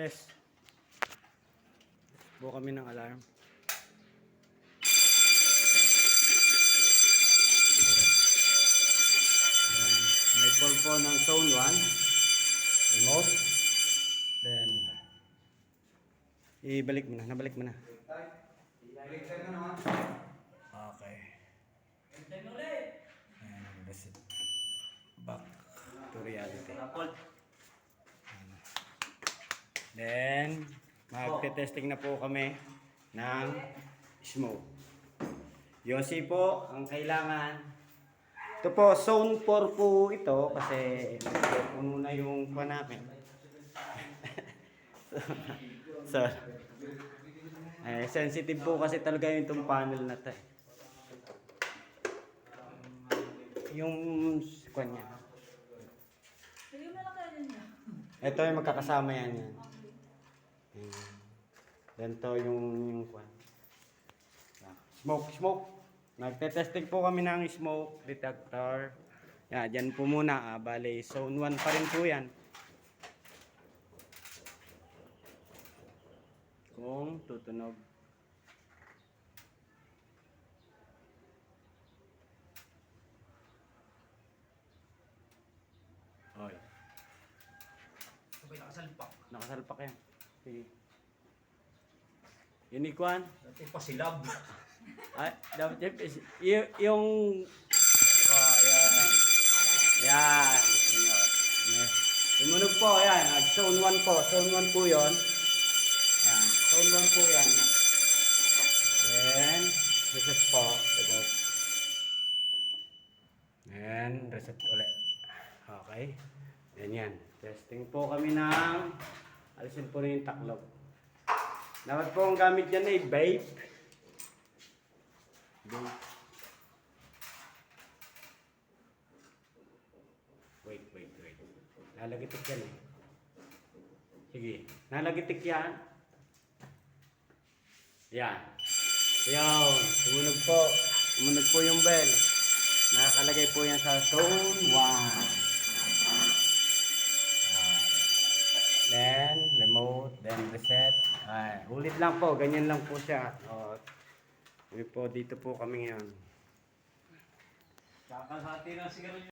Test. Buo kami ng alarm. May call po ng zone 1. Remote. Then, ibalik mo na. Nabalik mo na. Okay. And reset. Back to reality. Then, magte-testing na po kami ng smoke. Yossi po, ang kailangan. Ito po, zone 4 po ito kasi puno na yung kuha namin. So, sensitive po kasi talaga yung panel na to. Yung kuha niya. Ito yung magkakasama yan. Then to yung kuha. Smoke. Nagte-testing po kami ng smoke detector. Yan, dyan po muna. Bale, zone 1 pa rin po yan. Kung tutunog. Oy. Sabay nakasalpak. Nakasalpak yan. Sige. Unicorn. Dati pa silab. Ay, dapat yung yan. Yan. Tumunog po, yan. Zone 1 po. Zone 1 po yun. Yan. Zone 1 po yan. Then, reset po. Then, reset ulit. Okay. Then yan. Testing po kami ng alisin po rin yung taklog. Dapat po ang gamit dyan ay vape. Wait. Nalagitik yan eh. Sige. Nalagitik yan. Yan. Yan. Tumunog po yung bell. Nakakalagay po yan sa zone 1. Then, remote, then reset. Ulit lang po, ganyan lang po siya. Dito po kami ngayon. Kakalhati na siguro.